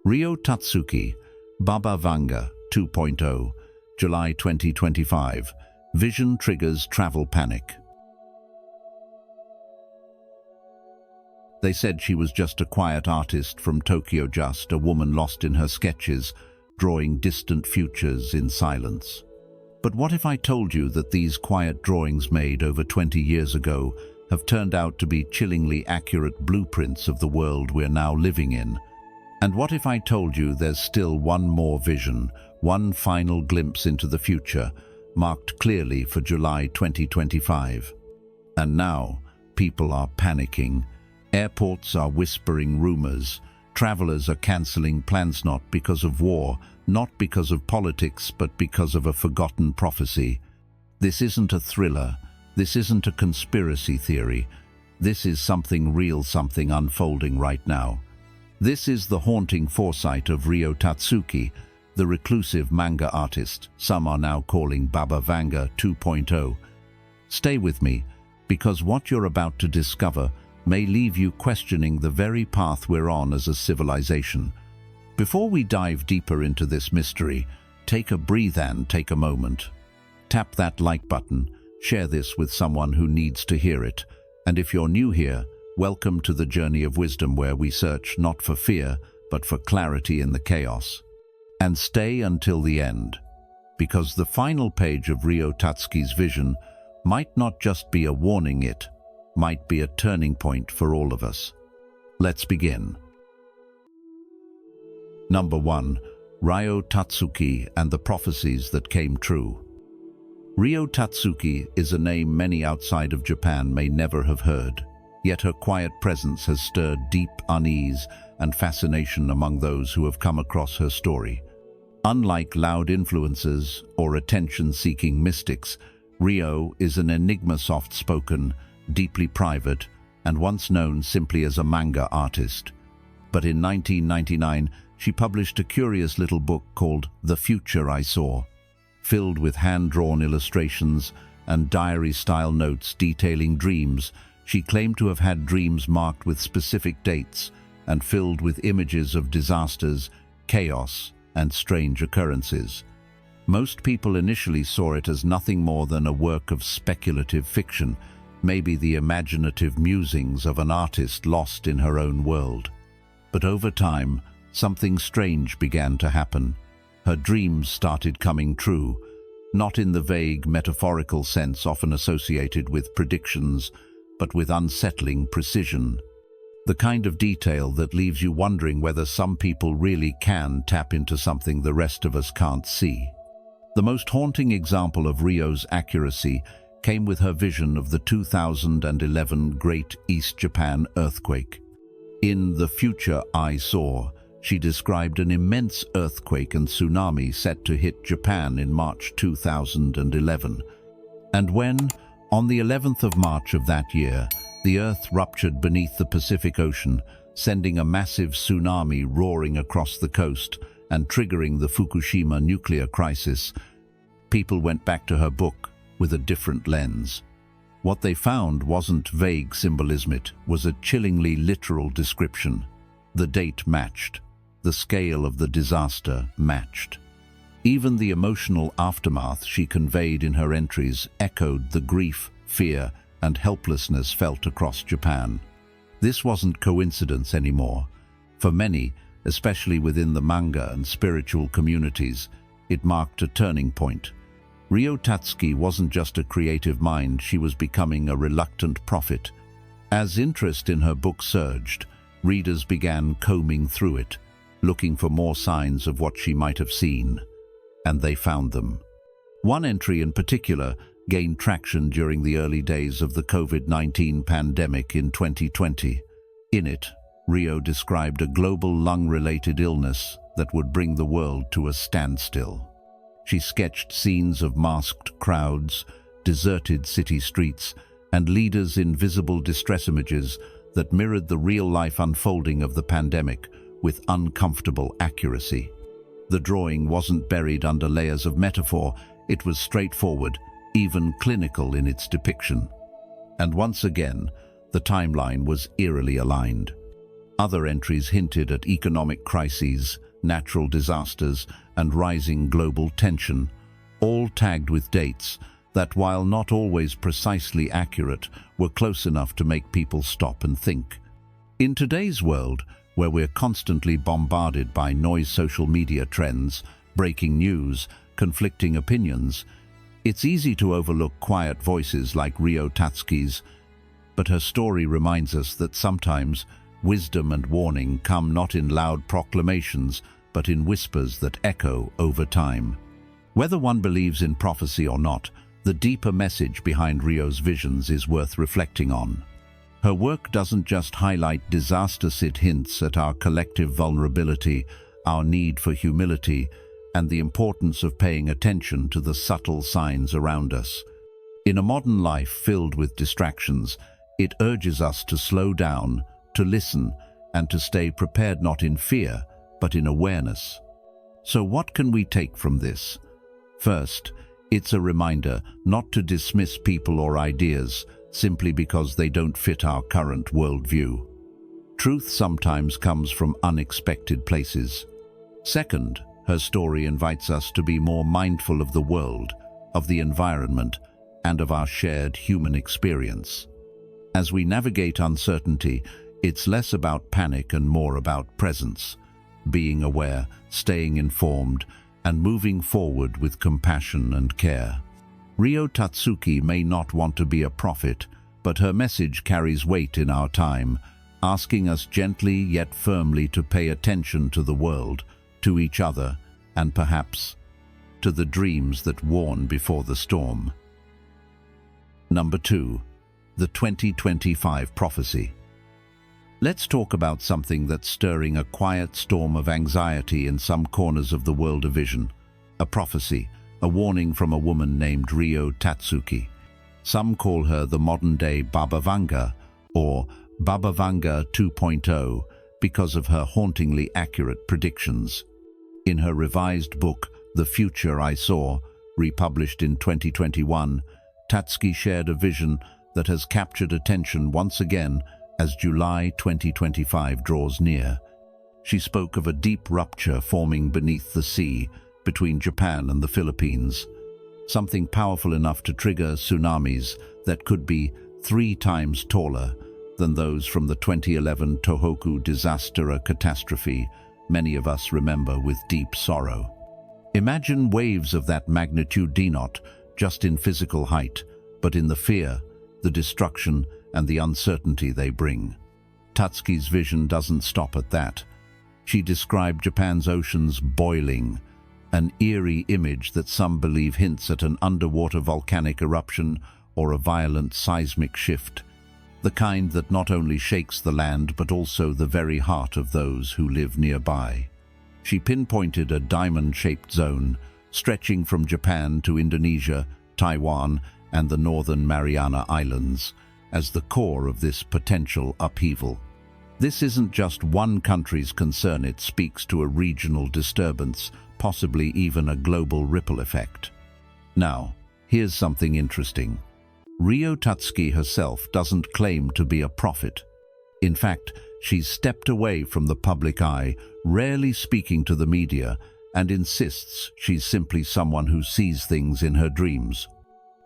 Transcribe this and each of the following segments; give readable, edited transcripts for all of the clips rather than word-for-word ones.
Ryo Tatsuki, Baba Vanga 2.0, July 2025. Vision triggers travel panic. They said she was just a quiet artist from Tokyo, just a woman lost in her sketches, drawing distant futures in silence. But what if I told you that these quiet drawings made over 20 years ago have turned out to be chillingly accurate blueprints of the world we're now living in? And what if I told you there's still one more vision, one final glimpse into the future, marked clearly for July 2025? And now, people are panicking. Airports are whispering rumors. Travelers are cancelling plans, not because of war, not because of politics, but because of a forgotten prophecy. This isn't a thriller. This isn't a conspiracy theory. This is something real, something unfolding right now. This is the haunting foresight of Ryo Tatsuki, the reclusive manga artist some are now calling Baba Vanga 2.0. Stay with me, because what you're about to discover may leave you questioning the very path we're on as a civilization. Before we dive deeper into this mystery, take a breath and take a moment. Tap that like button, share this with someone who needs to hear it, and if you're new here, welcome to the journey of wisdom where we search not for fear, but for clarity in the chaos. And stay until the end, because the final page of Ryo Tatsuki's vision might not just be a warning, it might be a turning point for all of us. Let's begin. Number 1. Ryo Tatsuki and the Prophecies that Came True. Ryo Tatsuki is a name many outside of Japan may never have heard, yet her quiet presence has stirred deep unease and fascination among those who have come across her story. Unlike loud influencers or attention-seeking mystics, Ryo is an enigma, soft-spoken, deeply private, and once known simply as a manga artist. But in 1999, she published a curious little book called The Future I Saw, filled with hand-drawn illustrations and diary-style notes detailing dreams. She claimed to have had dreams marked with specific dates and filled with images of disasters, chaos, and strange occurrences. Most people initially saw it as nothing more than a work of speculative fiction, maybe the imaginative musings of an artist lost in her own world. But over time, something strange began to happen. Her dreams started coming true, not in the vague, metaphorical sense often associated with predictions, but with unsettling precision. The kind of detail that leaves you wondering whether some people really can tap into something the rest of us can't see. The most haunting example of Ryo's accuracy came with her vision of the 2011 Great East Japan earthquake. In The Future I Saw, she described an immense earthquake and tsunami set to hit Japan in March 2011. And when, on the 11th of March of that year, the earth ruptured beneath the Pacific Ocean, sending a massive tsunami roaring across the coast and triggering the Fukushima nuclear crisis, people went back to her book with a different lens. What they found wasn't vague symbolism, it was a chillingly literal description. The date matched. The scale of the disaster matched. Even the emotional aftermath she conveyed in her entries echoed the grief, fear, and helplessness felt across Japan. This wasn't coincidence anymore. For many, especially within the manga and spiritual communities, it marked a turning point. Ryo Tatsuki wasn't just a creative mind, she was becoming a reluctant prophet. As interest in her book surged, readers began combing through it, looking for more signs of what she might have seen. And they found them. One entry in particular gained traction during the early days of the COVID-19 pandemic in 2020. In it, Ryo described a global lung-related illness that would bring the world to a standstill. She sketched scenes of masked crowds, deserted city streets, and leaders in visible distress images that mirrored the real-life unfolding of the pandemic with uncomfortable accuracy. The drawing wasn't buried under layers of metaphor, it was straightforward, even clinical in its depiction. And once again, the timeline was eerily aligned. Other entries hinted at economic crises, natural disasters, and rising global tension, all tagged with dates that, while not always precisely accurate, were close enough to make people stop and think. In today's world, where we're constantly bombarded by noise social media trends, breaking news, conflicting opinions, it's easy to overlook quiet voices like Ryo Tatsuki's, but her story reminds us that sometimes wisdom and warning come not in loud proclamations, but in whispers that echo over time. Whether one believes in prophecy or not, the deeper message behind Ryo's visions is worth reflecting on. Her work doesn't just highlight disasters, it hints at our collective vulnerability, our need for humility, and the importance of paying attention to the subtle signs around us. In a modern life filled with distractions, it urges us to slow down, to listen, and to stay prepared not in fear, but in awareness. So what can we take from this? First, it's a reminder not to dismiss people or ideas simply because they don't fit our current worldview. Truth sometimes comes from unexpected places. Second, her story invites us to be more mindful of the world, of the environment, and of our shared human experience. As we navigate uncertainty, it's less about panic and more about presence, being aware, staying informed, and moving forward with compassion and care. Ryo Tatsuki may not want to be a prophet, but her message carries weight in our time, asking us gently yet firmly to pay attention to the world, to each other, and perhaps to the dreams that warn before the storm. Number 2. The 2025 Prophecy. Let's talk about something that's stirring a quiet storm of anxiety in some corners of the world of vision. A prophecy, a warning from a woman named Ryo Tatsuki. Some call her the modern-day Baba Vanga, or Baba Vanga 2.0, because of her hauntingly accurate predictions. In her revised book, The Future I Saw, republished in 2021, Tatsuki shared a vision that has captured attention once again as July 2025 draws near. She spoke of a deep rupture forming beneath the sea between Japan and the Philippines, something powerful enough to trigger tsunamis that could be 3 times taller than those from the 2011 Tohoku disaster catastrophe many of us remember with deep sorrow. Imagine waves of that magnitude, not just in physical height, but in the fear, the destruction, and the uncertainty they bring. Tatsuki's vision doesn't stop at that. She described Japan's oceans boiling, an eerie image that some believe hints at an underwater volcanic eruption or a violent seismic shift, the kind that not only shakes the land but also the very heart of those who live nearby. She pinpointed a diamond-shaped zone stretching from Japan to Indonesia, Taiwan, and the Northern Mariana Islands as the core of this potential upheaval. This isn't just one country's concern, it speaks to a regional disturbance, possibly even a global ripple effect. Now, here's something interesting. Ryo Tatsuki herself doesn't claim to be a prophet. In fact, she's stepped away from the public eye, rarely speaking to the media, and insists she's simply someone who sees things in her dreams.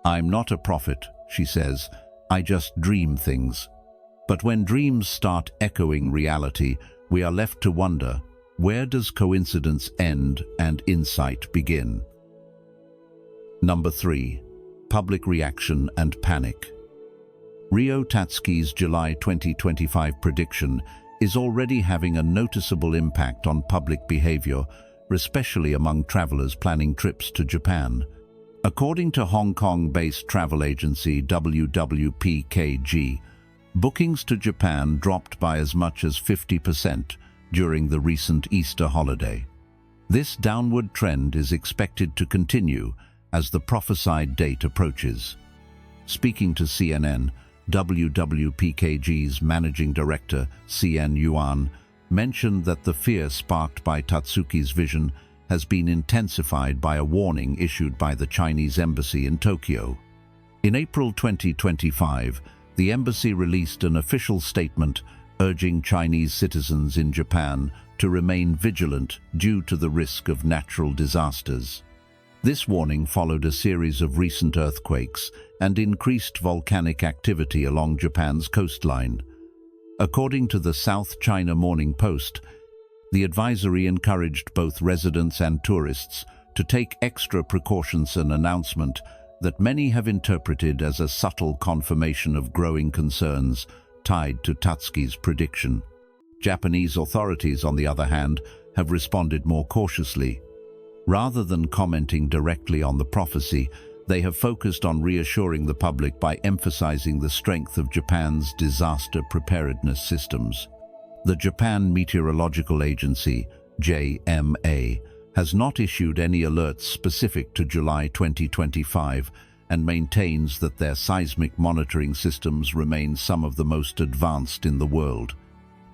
"I'm not a prophet," she says, "I just dream things." But when dreams start echoing reality, we are left to wonder, where does coincidence end and insight begin? Number 3. Public reaction and panic. Ryo Tatsuki's July 2025 prediction is already having a noticeable impact on public behavior, especially among travelers planning trips to Japan. According to Hong Kong-based travel agency WWPKG, bookings to Japan dropped by as much as 50% during the recent Easter holiday. This downward trend is expected to continue as the prophesied date approaches. Speaking to CNN, WWPKG's managing director, CN Yuan, mentioned that the fear sparked by Tatsuki's vision has been intensified by a warning issued by the Chinese embassy in Tokyo. In April 2025, the embassy released an official statement urging Chinese citizens in Japan to remain vigilant due to the risk of natural disasters. This warning followed a series of recent earthquakes and increased volcanic activity along Japan's coastline. According to the South China Morning Post, the advisory encouraged both residents and tourists to take extra precautions, an announcement that many have interpreted as a subtle confirmation of growing concerns tied to Tatsuki's prediction. Japanese authorities, on the other hand, have responded more cautiously. Rather than commenting directly on the prophecy, they have focused on reassuring the public by emphasizing the strength of Japan's disaster preparedness systems. The Japan Meteorological Agency, JMA, has not issued any alerts specific to July 2025 and maintains that their seismic monitoring systems remain some of the most advanced in the world.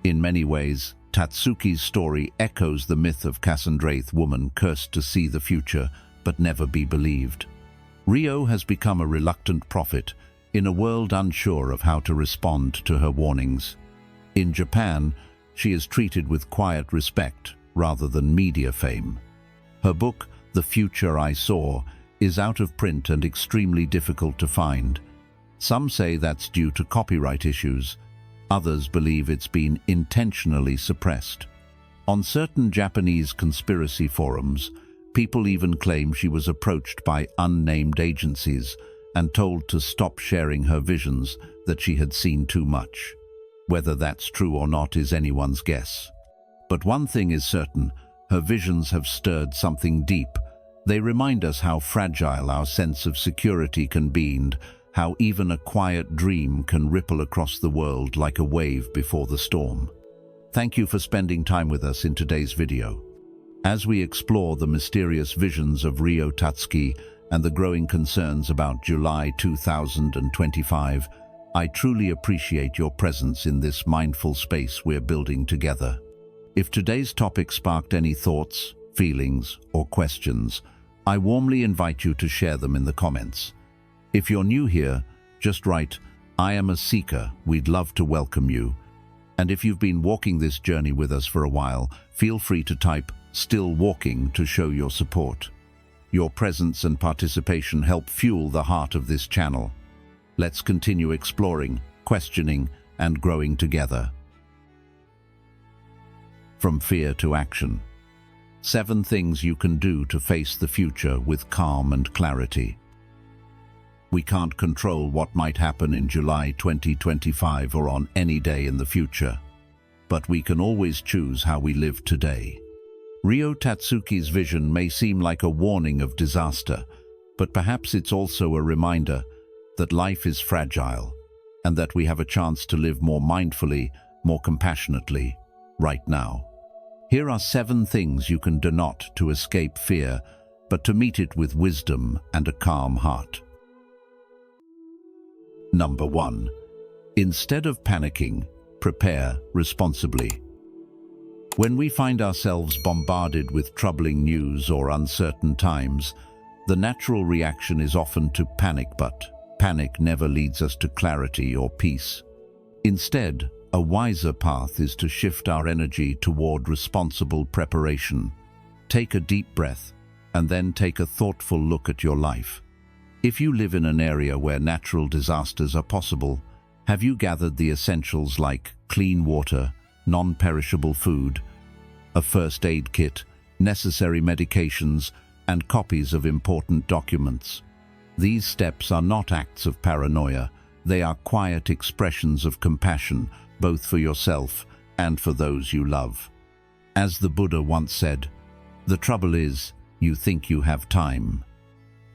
In many ways, Tatsuki's story echoes the myth of Cassandraith woman cursed to see the future but never be believed. Ryo has become a reluctant prophet in a world unsure of how to respond to her warnings. In Japan, she is treated with quiet respect rather than media fame. Her book, The Future I Saw, is out of print and extremely difficult to find. Some say that's due to copyright issues. Others believe it's been intentionally suppressed. On certain Japanese conspiracy forums, people even claim she was approached by unnamed agencies and told to stop sharing her visions, that she had seen too much. Whether that's true or not is anyone's guess. But one thing is certain, her visions have stirred something deep. They remind us how fragile our sense of security can be and how even a quiet dream can ripple across the world like a wave before the storm. Thank you for spending time with us in today's video. As we explore the mysterious visions of Ryo Tatsuki and the growing concerns about July 2025, I truly appreciate your presence in this mindful space we're building together. If today's topic sparked any thoughts, feelings, or questions, I warmly invite you to share them in the comments. If you're new here, just write, "I am a seeker." We'd love to welcome you. And if you've been walking this journey with us for a while, feel free to type "still walking" to show your support. Your presence and participation help fuel the heart of this channel. Let's continue exploring, questioning, and growing together. From fear to action. 7 things you can do to face the future with calm and clarity. We can't control what might happen in July 2025 or on any day in the future, but we can always choose how we live today. Ryo Tatsuki's vision may seem like a warning of disaster, but perhaps it's also a reminder that life is fragile and that we have a chance to live more mindfully, more compassionately, right now. Here are 7 things you can do not to escape fear, but to meet it with wisdom and a calm heart. Number 1. Instead of panicking, prepare responsibly. When we find ourselves bombarded with troubling news or uncertain times, the natural reaction is often to panic, but panic never leads us to clarity or peace. Instead, a wiser path is to shift our energy toward responsible preparation. Take a deep breath and then take a thoughtful look at your life. If you live in an area where natural disasters are possible, have you gathered the essentials like clean water, non-perishable food, a first aid kit, necessary medications, and copies of important documents? These steps are not acts of paranoia. They are quiet expressions of compassion, both for yourself and for those you love. As the Buddha once said, "The trouble is, you think you have time."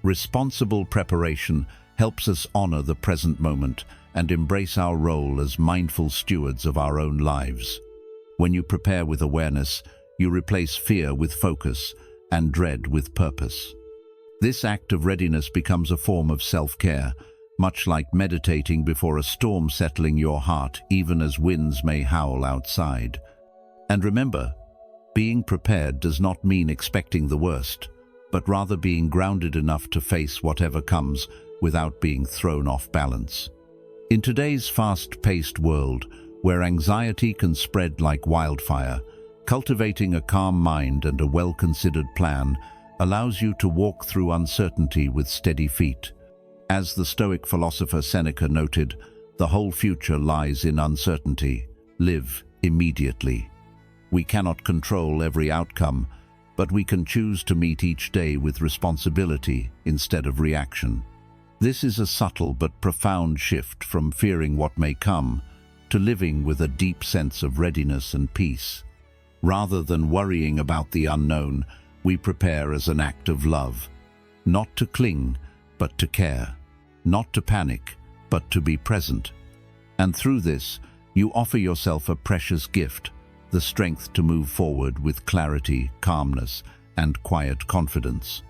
Responsible preparation helps us honor the present moment and embrace our role as mindful stewards of our own lives. When you prepare with awareness, you replace fear with focus and dread with purpose. This act of readiness becomes a form of self-care, much like meditating before a storm settling your heart, even as winds may howl outside. And remember, being prepared does not mean expecting the worst, but rather being grounded enough to face whatever comes without being thrown off balance. In today's fast-paced world, where anxiety can spread like wildfire. Cultivating a calm mind and a well-considered plan allows you to walk through uncertainty with steady feet. As the Stoic philosopher Seneca noted, the whole future lies in uncertainty. Live immediately. We cannot control every outcome, but we can choose to meet each day with responsibility instead of reaction. This is a subtle but profound shift from fearing what may come to living with a deep sense of readiness and peace. Rather than worrying about the unknown, we prepare as an act of love. Not to cling, but to care. Not to panic, but to be present. And through this, you offer yourself a precious gift, the strength to move forward with clarity, calmness, and quiet confidence.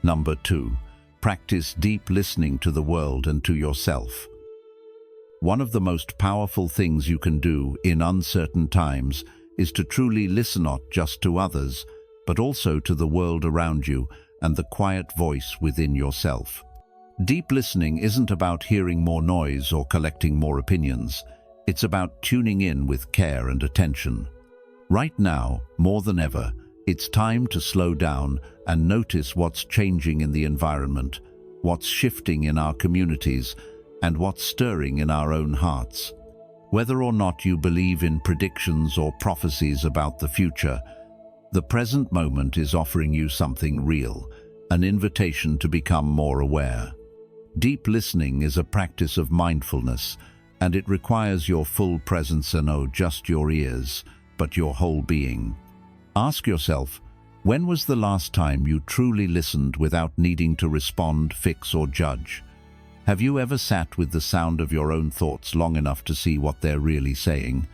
Number 2. Practice deep listening to the world and to yourself. One of the most powerful things you can do in uncertain times is to truly listen not just to others, but also to the world around you and the quiet voice within yourself. Deep listening isn't about hearing more noise or collecting more opinions. It's about tuning in with care and attention. Right now, more than ever, it's time to slow down and notice what's changing in the environment, what's shifting in our communities, and what's stirring in our own hearts. Whether or not you believe in predictions or prophecies about the future, the present moment is offering you something real, an invitation to become more aware. Deep listening is a practice of mindfulness, and it requires your full presence and not just your ears, but your whole being. Ask yourself, when was the last time you truly listened without needing to respond, fix, or judge? Have you ever sat with the sound of your own thoughts long enough to see what they're really saying?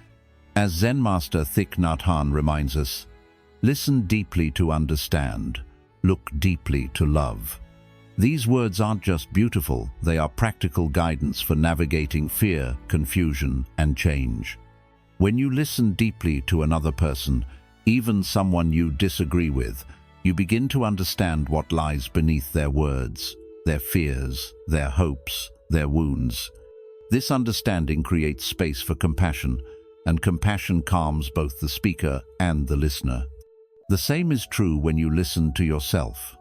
As Zen master Thich Nhat Hanh reminds us, listen deeply to understand, look deeply to love. These words aren't just beautiful, they are practical guidance for navigating fear, confusion, and change. When you listen deeply to another person, even someone you disagree with, you begin to understand what lies beneath their words, their fears, their hopes, their wounds. This understanding creates space for compassion, and compassion calms both the speaker and the listener. The same is true when you listen to yourself.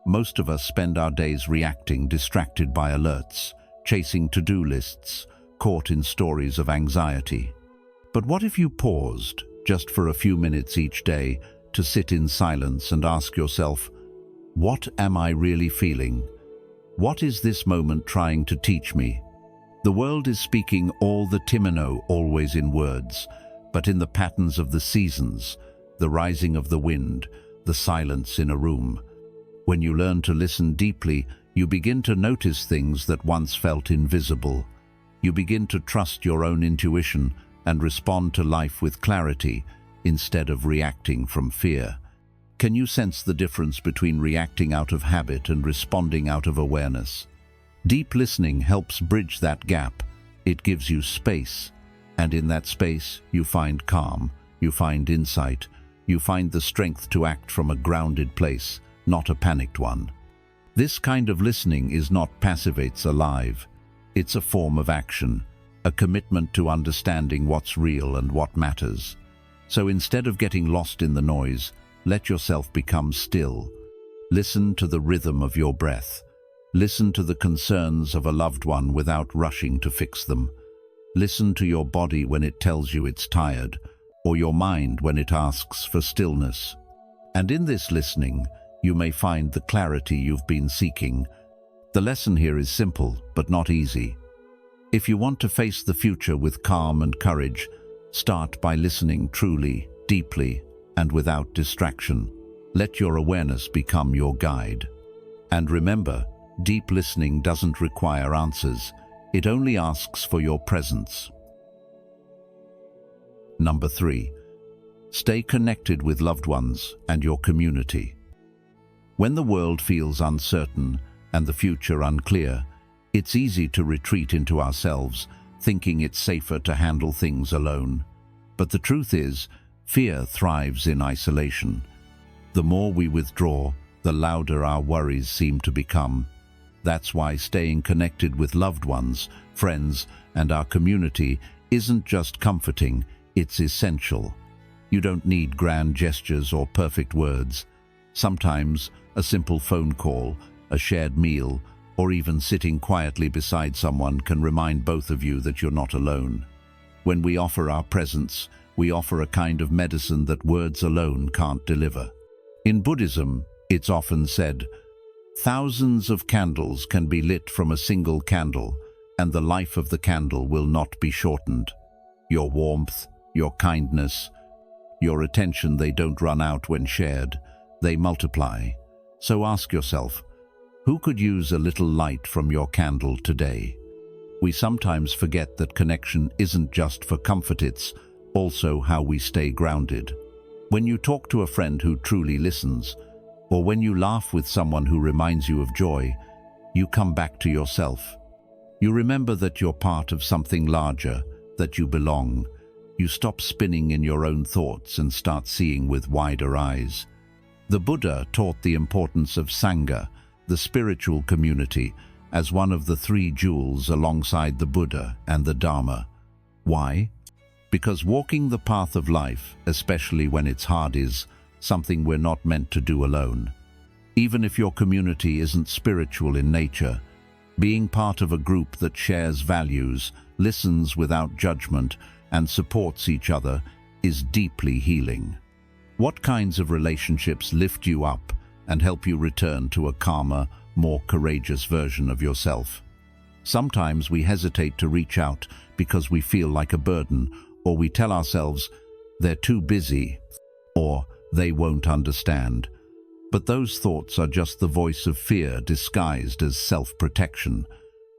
Most of us spend our days reacting, distracted by alerts, chasing to-do lists, caught in stories of anxiety. But what if you paused, just for a few minutes each day, to sit in silence and ask yourself, what am I really feeling? What is this moment trying to teach me? The world is speaking all the timino, always in words, but in the patterns of the seasons, the rising of the wind, the silence in a room. When you learn to listen deeply, you begin to notice things that once felt invisible. You begin to trust your own intuition and respond to life with clarity instead of reacting from fear. Can you sense the difference between reacting out of habit and responding out of awareness? Deep listening helps bridge that gap. It gives you space, and in that space you find calm, you find insight, you find the strength to act from a grounded place, not a panicked one. This kind of listening is not passive, it's alive. It's a form of action, a commitment to understanding what's real and what matters. So instead of getting lost in the noise, let yourself become still. Listen to the rhythm of your breath. Listen to the concerns of a loved one without rushing to fix them. Listen to your body when it tells you it's tired, or your mind when it asks for stillness. And in this listening, you may find the clarity you've been seeking. The lesson here is simple, but not easy. If you want to face the future with calm and courage, start by listening truly, deeply, and without distraction. Let your awareness become your guide. And remember, deep listening doesn't require answers. It only asks for your presence. Number 3. Stay connected with loved ones and your community. When the world feels uncertain and the future unclear, it's easy to retreat into ourselves, thinking it's safer to handle things alone. But the truth is, fear thrives in isolation. The more we withdraw, the louder our worries seem to become. That's why staying connected with loved ones, friends, and our community isn't just comforting, it's essential. You don't need grand gestures or perfect words. Sometimes a simple phone call, a shared meal, or even sitting quietly beside someone can remind both of you that you're not alone. When we offer our presence, we offer a kind of medicine that words alone can't deliver. In Buddhism, it's often said, thousands of candles can be lit from a single candle, and the life of the candle will not be shortened. Your warmth, your kindness, your attention, they don't run out when shared, they multiply. So ask yourself, who could use a little light from your candle today? We sometimes forget that connection isn't just for comfort, it's also how we stay grounded. When you talk to a friend who truly listens, or when you laugh with someone who reminds you of joy, you come back to yourself. You remember that you're part of something larger, that you belong. You stop spinning in your own thoughts and start seeing with wider eyes. The Buddha taught the importance of Sangha, the spiritual community, as one of the three jewels alongside the Buddha and the Dharma. Why? Because walking the path of life, especially when it's hard, is something we're not meant to do alone. Even if your community isn't spiritual in nature, being part of a group that shares values, listens without judgment, and supports each other is deeply healing. What kinds of relationships lift you up and help you return to a calmer, more courageous version of yourself? Sometimes we hesitate to reach out because we feel like a burden, or we tell ourselves they're too busy, or they won't understand. But those thoughts are just the voice of fear disguised as self-protection.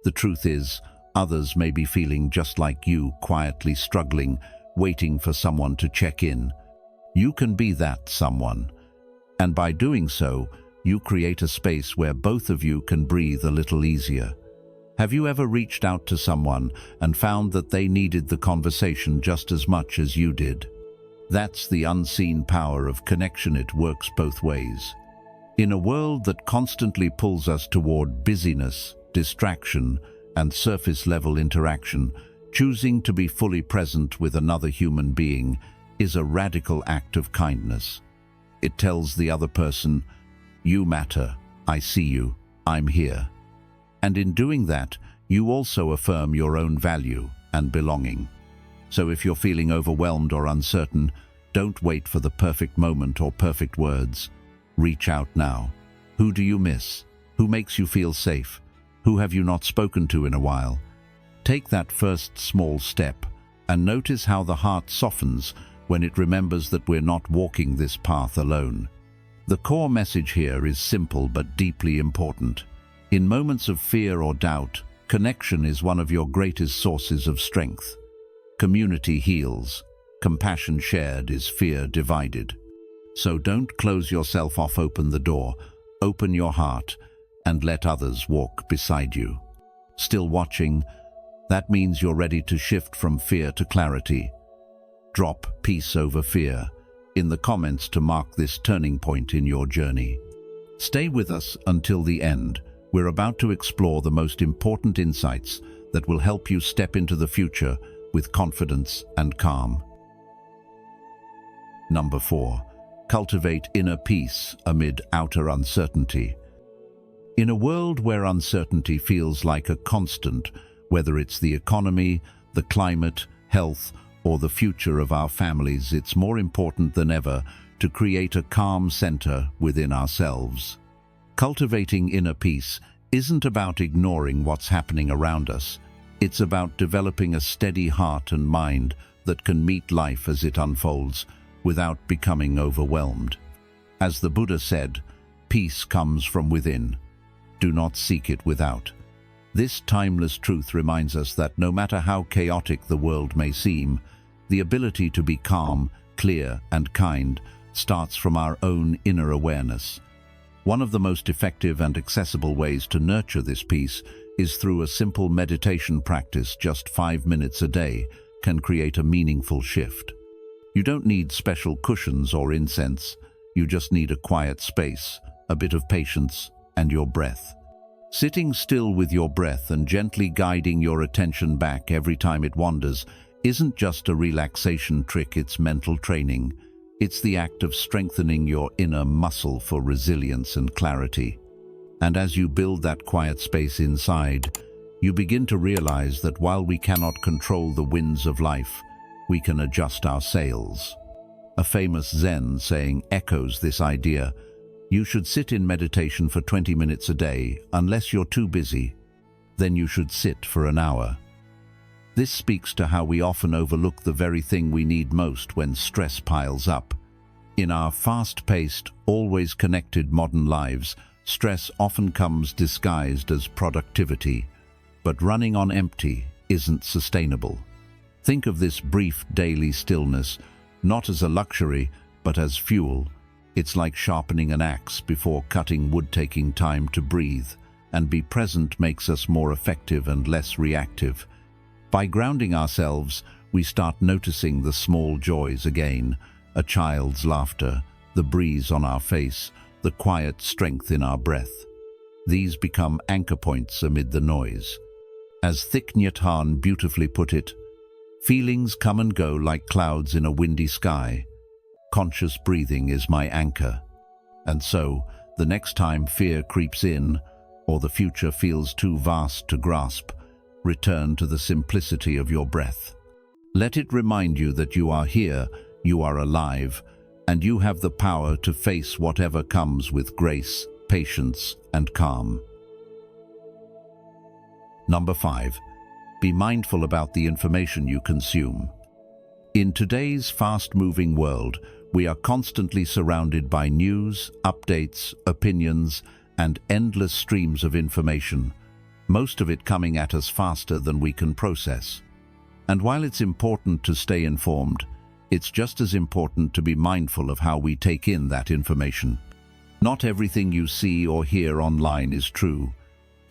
The truth is, others may be feeling just like you, quietly struggling, waiting for someone to check in. You can be that someone. And by doing so, you create a space where both of you can breathe a little easier. Have you ever reached out to someone and found that they needed the conversation just as much as you did? That's the unseen power of connection. It works both ways. In a world that constantly pulls us toward busyness, distraction, and surface-level interaction, choosing to be fully present with another human being is a radical act of kindness. It tells the other person, you matter, I see you, I'm here. And in doing that, you also affirm your own value and belonging. So if you're feeling overwhelmed or uncertain, don't wait for the perfect moment or perfect words. Reach out now. Who do you miss? Who makes you feel safe? Who have you not spoken to in a while? Take that first small step and notice how the heart softens when it remembers that we're not walking this path alone. The core message here is simple but deeply important. In moments of fear or doubt, connection is one of your greatest sources of strength. Community heals. Compassion shared is fear divided. So don't close yourself off. Open the door, open your heart, and let others walk beside you. Still watching? That means you're ready to shift from fear to clarity. Drop peace over fear in the comments to mark this turning point in your journey. Stay with us until the end. We're about to explore the most important insights that will help you step into the future with confidence and calm. Number 4. Cultivate inner peace amid outer uncertainty. In a world where uncertainty feels like a constant, whether it's the economy, the climate, health, or the future of our families, it's more important than ever to create a calm center within ourselves. Cultivating inner peace isn't about ignoring what's happening around us. It's about developing a steady heart and mind that can meet life as it unfolds without becoming overwhelmed. As the Buddha said, peace comes from within. Do not seek it without. This timeless truth reminds us that no matter how chaotic the world may seem, the ability to be calm, clear, and kind starts from our own inner awareness. One of the most effective and accessible ways to nurture this peace is through a simple meditation practice. Just 5 minutes a day can create a meaningful shift. You don't need special cushions or incense. You just need a quiet space, a bit of patience, and your breath. Sitting still with your breath and gently guiding your attention back every time it wanders isn't just a relaxation trick, it's mental training. It's the act of strengthening your inner muscle for resilience and clarity. And as you build that quiet space inside, you begin to realize that while we cannot control the winds of life, we can adjust our sails. A famous Zen saying echoes this idea. You should sit in meditation for 20 minutes a day, unless you're too busy. Then you should sit for an hour. This speaks to how we often overlook the very thing we need most when stress piles up. In our fast-paced, always connected modern lives, stress often comes disguised as productivity. But running on empty isn't sustainable. Think of this brief daily stillness, not as a luxury, but as fuel. It's like sharpening an axe before cutting wood. Taking time to breathe and be present makes us more effective and less reactive. By grounding ourselves, we start noticing the small joys again, a child's laughter, the breeze on our face, the quiet strength in our breath. These become anchor points amid the noise. As Thich Nhat Hanh beautifully put it, feelings come and go like clouds in a windy sky. Conscious breathing is my anchor. And so, the next time fear creeps in, or the future feels too vast to grasp, return to the simplicity of your breath. Let it remind you that you are here, you are alive, and you have the power to face whatever comes with grace, patience, and calm. Number 5. Be mindful about the information you consume. In today's fast-moving world, we are constantly surrounded by news, updates, opinions, and endless streams of information, most of it coming at us faster than we can process. And while it's important to stay informed, it's just as important to be mindful of how we take in that information. Not everything you see or hear online is true,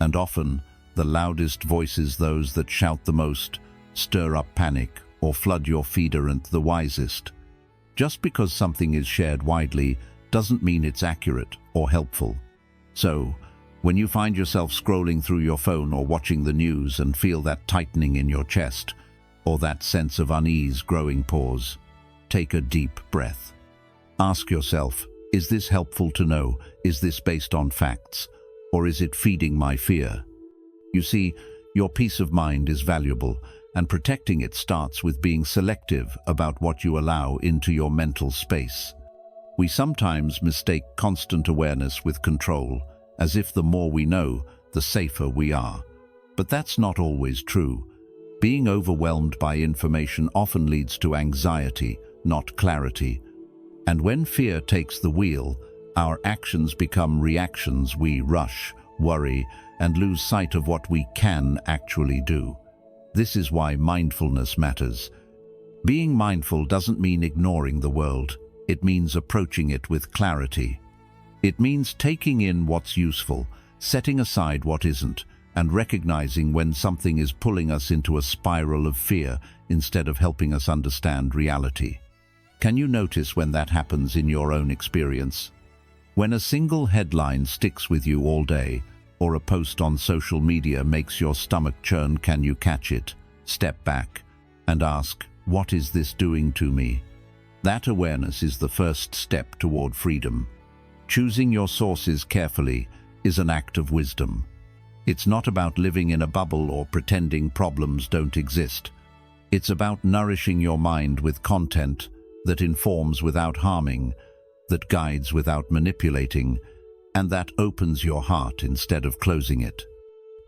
and often the loudest voices, those that shout the most, stir up panic or flood your feed aren't the wisest. Just because something is shared widely doesn't mean it's accurate or helpful. So, when you find yourself scrolling through your phone or watching the news and feel that tightening in your chest, or that sense of unease growing, pause. Take a deep breath. Ask yourself, is this helpful to know? Is this based on facts? Or is it feeding my fear? You see, your peace of mind is valuable, and protecting it starts with being selective about what you allow into your mental space. We sometimes mistake constant awareness with control, as if the more we know, the safer we are. But that's not always true. Being overwhelmed by information often leads to anxiety, not clarity. And when fear takes the wheel, our actions become reactions. We rush, worry, and lose sight of what we can actually do. This is why mindfulness matters. Being mindful doesn't mean ignoring the world. It means approaching it with clarity. It means taking in what's useful, setting aside what isn't, and recognizing when something is pulling us into a spiral of fear instead of helping us understand reality. Can you notice when that happens in your own experience? When a single headline sticks with you all day, or a post on social media makes your stomach churn, can you catch it, step back, and ask, what is this doing to me? That awareness is the first step toward freedom. Choosing your sources carefully is an act of wisdom. It's not about living in a bubble or pretending problems don't exist. It's about nourishing your mind with content that informs without harming, that guides without manipulating, and that opens your heart instead of closing it.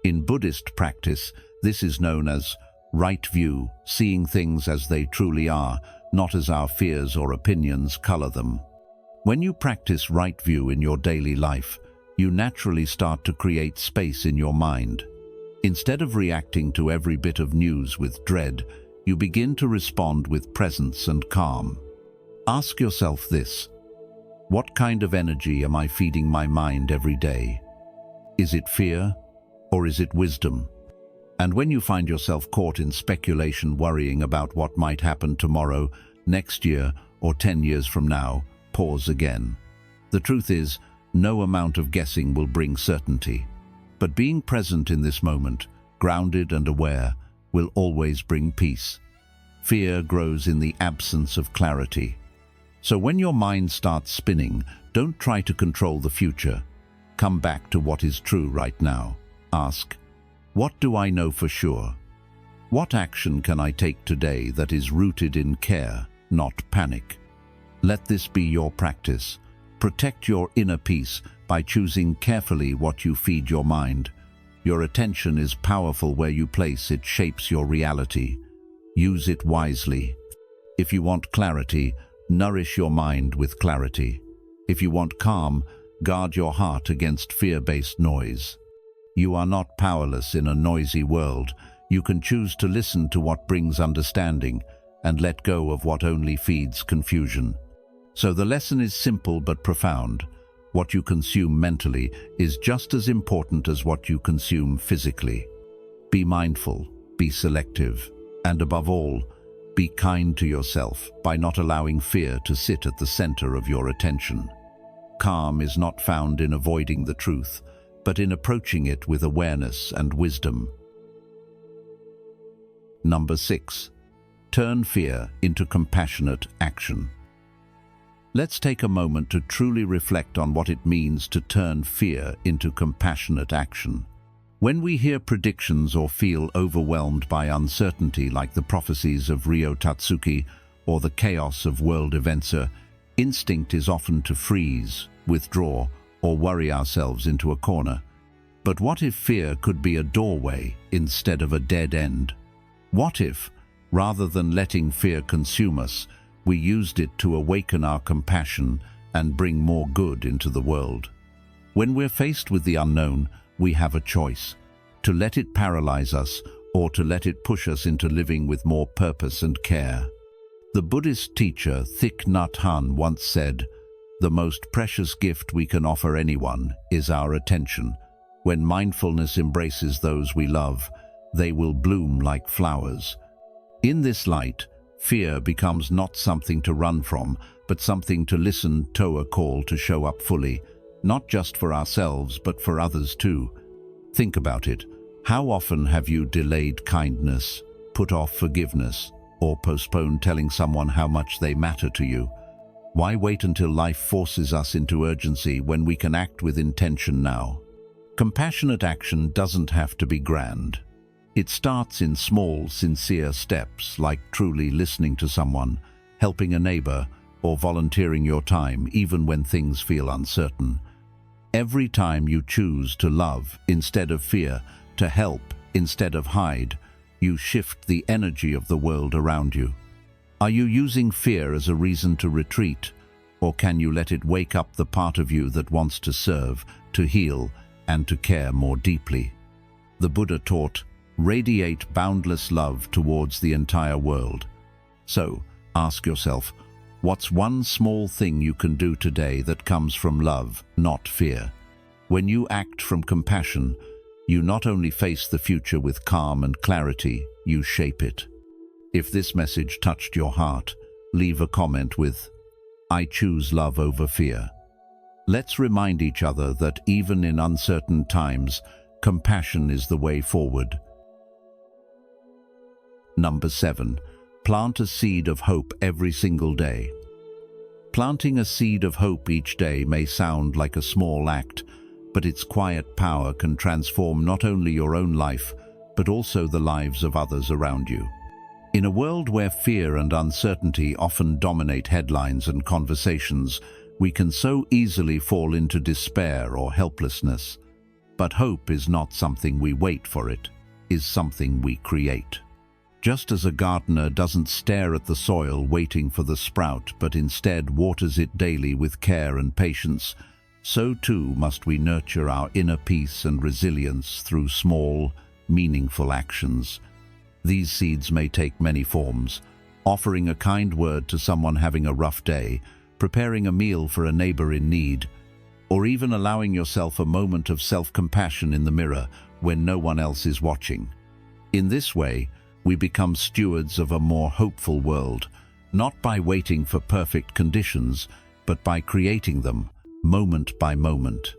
In Buddhist practice, this is known as right view, seeing things as they truly are, not as our fears or opinions color them. When you practice right view in your daily life, you naturally start to create space in your mind. Instead of reacting to every bit of news with dread, you begin to respond with presence and calm. Ask yourself this: what kind of energy am I feeding my mind every day? Is it fear, or is it wisdom? And when you find yourself caught in speculation, worrying about what might happen tomorrow, next year, or 10 years from now, pause again. The truth is, no amount of guessing will bring certainty. But being present in this moment, grounded and aware, will always bring peace. Fear grows in the absence of clarity. So when your mind starts spinning, don't try to control the future. Come back to what is true right now. Ask, what do I know for sure? What action can I take today that is rooted in care, not panic? Let this be your practice. Protect your inner peace by choosing carefully what you feed your mind. Your attention is powerful where you place it shapes your reality. Use it wisely. If you want clarity, nourish your mind with clarity. If you want calm, guard your heart against fear-based noise. You are not powerless in a noisy world. You can choose to listen to what brings understanding and let go of what only feeds confusion. So the lesson is simple but profound. What you consume mentally is just as important as what you consume physically. Be mindful, be selective, and above all, be kind to yourself by not allowing fear to sit at the center of your attention. Calm is not found in avoiding the truth, but in approaching it with awareness and wisdom. Number 6. Turn fear into compassionate action. Let's take a moment to truly reflect on what it means to turn fear into compassionate action. When we hear predictions or feel overwhelmed by uncertainty like the prophecies of Ryo Tatsuki or the chaos of world events, instinct is often to freeze, withdraw, or worry ourselves into a corner. But what if fear could be a doorway instead of a dead end? What if, rather than letting fear consume us, we used it to awaken our compassion and bring more good into the world? When we're faced with the unknown, we have a choice: to let it paralyze us or to let it push us into living with more purpose and care. The Buddhist teacher Thich Nhat Hanh once said, "The most precious gift we can offer anyone is our attention. When mindfulness embraces those we love, they will bloom like flowers." In this light, fear becomes not something to run from, but something to listen to, a call to show up fully, not just for ourselves, but for others too. Think about it. How often have you delayed kindness, put off forgiveness, or postponed telling someone how much they matter to you? Why wait until life forces us into urgency when we can act with intention now? Compassionate action doesn't have to be grand. It starts in small, sincere steps, like truly listening to someone, helping a neighbor, or volunteering your time even when things feel uncertain. Every time you choose to love instead of fear, to help instead of hide, you shift the energy of the world around you. Are you using fear as a reason to retreat, or can you let it wake up the part of you that wants to serve, to heal, and to care more deeply? The Buddha taught, radiate boundless love towards the entire world. So, ask yourself, what's one small thing you can do today that comes from love, not fear? When you act from compassion, you not only face the future with calm and clarity, you shape it. If this message touched your heart, leave a comment with, "I choose love over fear." Let's remind each other that even in uncertain times, compassion is the way forward. Number 7. Plant a seed of hope every single day. Planting a seed of hope each day may sound like a small act, but its quiet power can transform not only your own life, but also the lives of others around you. In a world where fear and uncertainty often dominate headlines and conversations, we can so easily fall into despair or helplessness. But hope is not something we wait for, it is something we create. Just as a gardener doesn't stare at the soil waiting for the sprout, but instead waters it daily with care and patience, so too must we nurture our inner peace and resilience through small, meaningful actions. These seeds may take many forms: offering a kind word to someone having a rough day, preparing a meal for a neighbor in need, or even allowing yourself a moment of self-compassion in the mirror when no one else is watching. In this way, we become stewards of a more hopeful world, not by waiting for perfect conditions, but by creating them, moment by moment.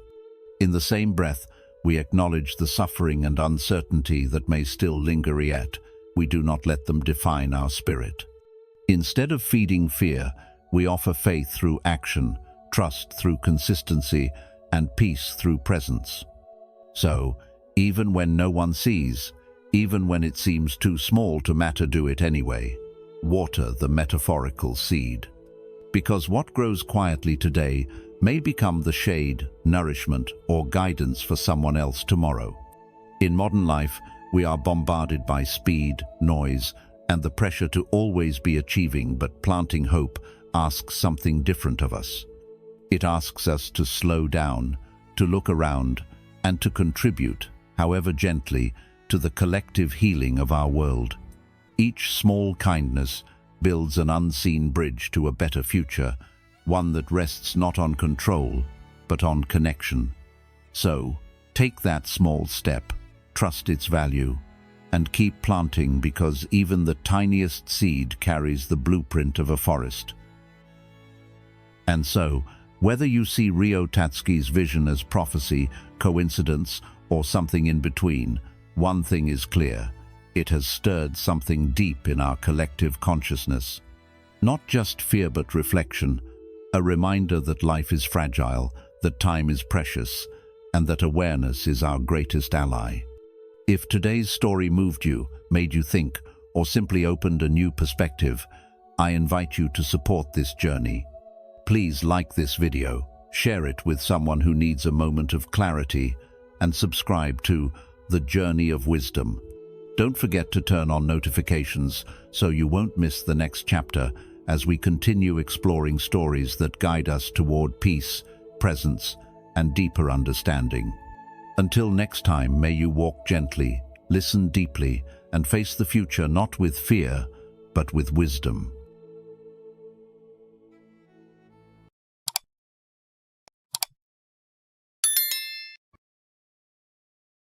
In the same breath, We acknowledge the suffering and uncertainty that may still linger, yet we do not let them define our spirit. Instead of feeding fear, we offer faith through action, trust through consistency, and peace through presence. So, even when no one sees, even when it seems too small to matter, do it anyway. Water the metaphorical seed. Because what grows quietly today may become the shade, nourishment, or guidance for someone else tomorrow. In modern life, we are bombarded by speed, noise, and the pressure to always be achieving, but planting hope asks something different of us. It asks us to slow down, to look around, and to contribute, however gently, to the collective healing of our world. Each small kindness builds an unseen bridge to a better future, one that rests not on control, but on connection. So, take that small step, trust its value, and keep planting, because even the tiniest seed carries the blueprint of a forest. And so, whether you see Ryo Tatsuki's vision as prophecy, coincidence, or something in between, one thing is clear: it has stirred something deep in our collective consciousness. Not just fear but reflection, a reminder that life is fragile, that time is precious, and that awareness is our greatest ally. If today's story moved you, made you think, or simply opened a new perspective, I invite you to support this journey. Please like this video, share it with someone who needs a moment of clarity, and subscribe to The Journey of Wisdom. Don't forget to turn on notifications so you won't miss the next chapter as we continue exploring stories that guide us toward peace, presence, and deeper understanding. Until next time, may you walk gently, listen deeply, and face the future not with fear, but with wisdom.